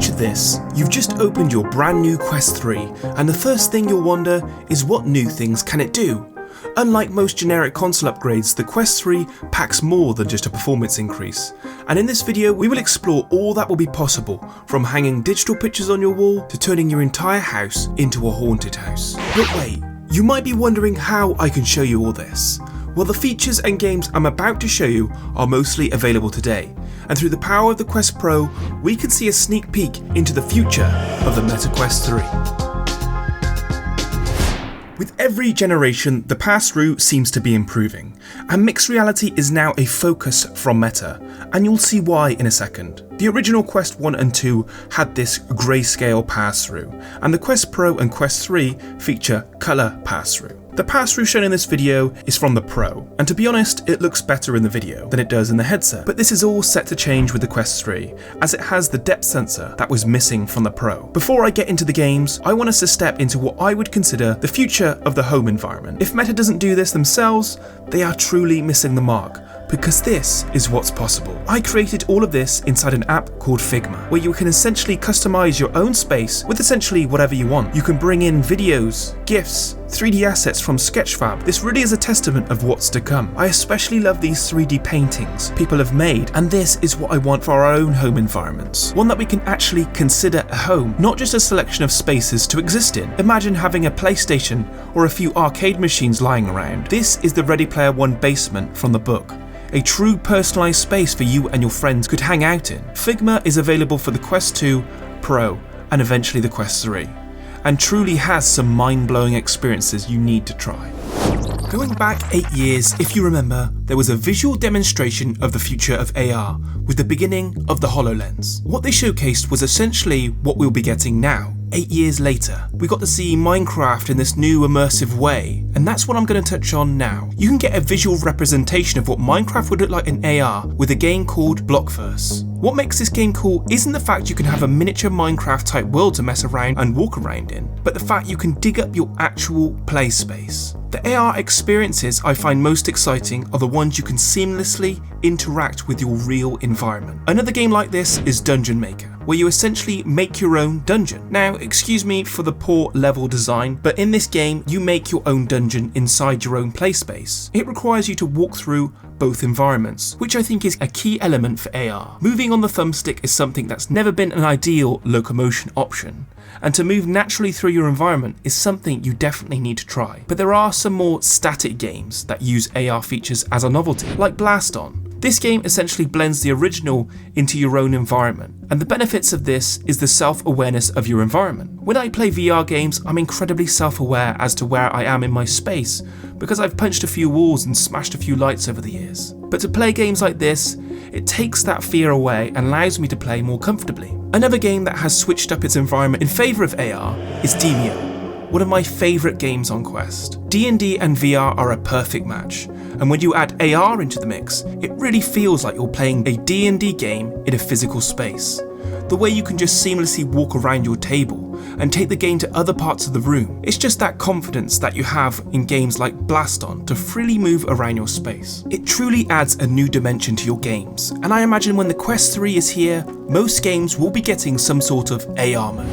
Picture this, you've just opened your brand new Quest 3 and the first thing you'll wonder is what new things can it do? Unlike most generic console upgrades, the Quest 3 packs more than just a performance increase. And in this video we will explore all that will be possible, from hanging digital pictures on your wall to turning your entire house into a haunted house. But wait, you might be wondering how I can show you all this. Well, the features and games I'm about to show you are mostly available today, and through the power of the Quest Pro, we can see a sneak peek into the future of the Meta Quest 3. With every generation, the pass-through seems to be improving, and mixed reality is now a focus from Meta, and you'll see why in a second. The original Quest 1 and 2 had this grayscale pass-through, and the Quest Pro and Quest 3 feature colour pass-through. The pass-through shown in this video is from the Pro, and to be honest, it looks better in the video than it does in the headset. But this is all set to change with the Quest 3, as it has the depth sensor that was missing from the Pro. Before I get into the games, I want us to step into what I would consider the future of the home environment. If Meta doesn't do this themselves, they are truly missing the mark, because this is what's possible. I created all of this inside an app called Figma, where you can essentially customize your own space with essentially whatever you want. You can bring in videos, GIFs, 3D assets from Sketchfab. This really is a testament of what's to come. I especially love these 3D paintings people have made, and this is what I want for our own home environments. One that we can actually consider a home, not just a selection of spaces to exist in. Imagine having a PlayStation or a few arcade machines lying around. This is the Ready Player One basement from the book. A true personalised space for you and your friends could hang out in. Figma is available for the Quest 2, Pro, and eventually the Quest 3, and truly has some mind-blowing experiences you need to try. Going back 8 years, if you remember, there was a visual demonstration of the future of AR, with the beginning of the HoloLens. What they showcased was essentially what we'll be getting now. 8 years later, we got to see Minecraft in this new immersive way, and that's what I'm going to touch on now. You can get a visual representation of what Minecraft would look like in AR with a game called Blockverse. What makes this game cool isn't the fact you can have a miniature Minecraft type world to mess around and walk around in, but the fact you can dig up your actual play space. The AR experiences I find most exciting are the ones you can seamlessly interact with your real environment. Another game like this is Dungeon Maker, where you essentially make your own dungeon. Now, excuse me for the poor level design, but in this game, you make your own dungeon inside your own play space. It requires you to walk through both environments, which I think is a key element for AR. Moving on the thumbstick is something that's never been an ideal locomotion option, and to move naturally through your environment is something you definitely need to try. But there are some more static games that use AR features as a novelty, like Blast On. This game essentially blends the original into your own environment, and the benefits of this is the self-awareness of your environment. When I play VR games, I'm incredibly self-aware as to where I am in my space, because I've punched a few walls and smashed a few lights over the years. But to play games like this, it takes that fear away and allows me to play more comfortably. Another game that has switched up its environment in favour of AR is Demeo, one of my favourite games on Quest. D&D and VR are a perfect match, and when you add AR into the mix, it really feels like you're playing a D&D game in a physical space. The way you can just seamlessly walk around your table and take the game to other parts of the room. It's just that confidence that you have in games like Blast On to freely move around your space. It truly adds a new dimension to your games, and I imagine when the Quest 3 is here, most games will be getting some sort of AR mode.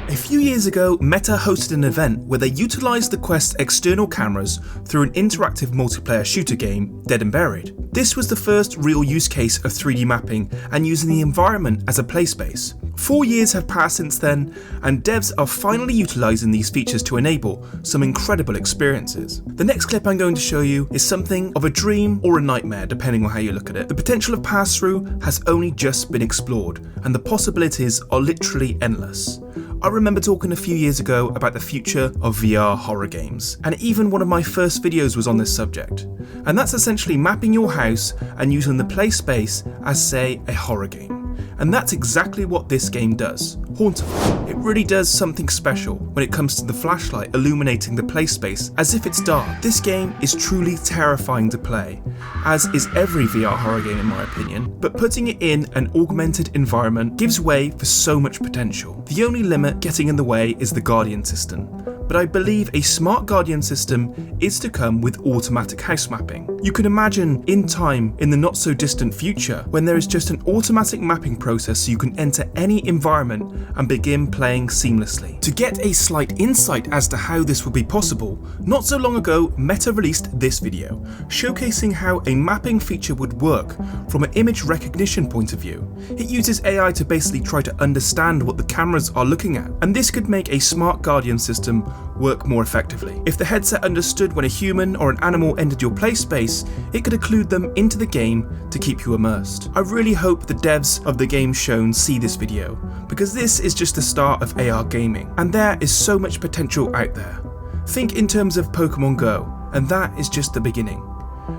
A few years ago, Meta hosted an event where they utilised the Quest's external cameras through an interactive multiplayer shooter game, Dead and Buried. This was the first real use case of 3D mapping and using the environment as a play space. 4 years have passed since then, and devs are finally utilising these features to enable some incredible experiences. The next clip I'm going to show you is something of a dream or a nightmare, depending on how you look at it. The potential of pass-through has only just been explored, and the possibilities are literally endless. I remember talking a few years ago about the future of VR horror games, and even one of my first videos was on this subject. And that's essentially mapping your house and using the play space as, say, a horror game. And that's exactly what this game does. Hauntify. It really does something special when it comes to the flashlight illuminating the play space as if it's dark. This game is truly terrifying to play, as is every VR horror game in my opinion, but putting it in an augmented environment gives way for so much potential. The only limit getting in the way is the Guardian system, but I believe a smart guardian system is to come with automatic house mapping. You can imagine in time, in the not so distant future, when there is just an automatic mapping process so you can enter any environment and begin playing seamlessly. To get a slight insight as to how this would be possible, not so long ago Meta released this video, showcasing how a mapping feature would work from an image recognition point of view. It uses AI to basically try to understand what the cameras are looking at, and this could make a smart guardian system work more effectively. If the headset understood when a human or an animal entered your play space, it could include them into the game to keep you immersed. I really hope the devs of the game shown see this video, because this is just the start of AR gaming, and there is so much potential out there. Think in terms of Pokemon Go, and that is just the beginning.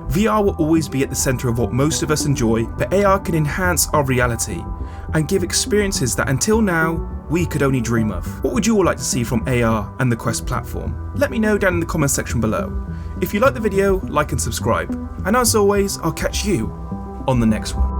VR will always be at the centre of what most of us enjoy, but AR can enhance our reality and give experiences that until now we could only dream of. What would you all like to see from AR and the Quest platform? Let me know down in the comments section below. If you like the video, like and subscribe. And as always, I'll catch you on the next one.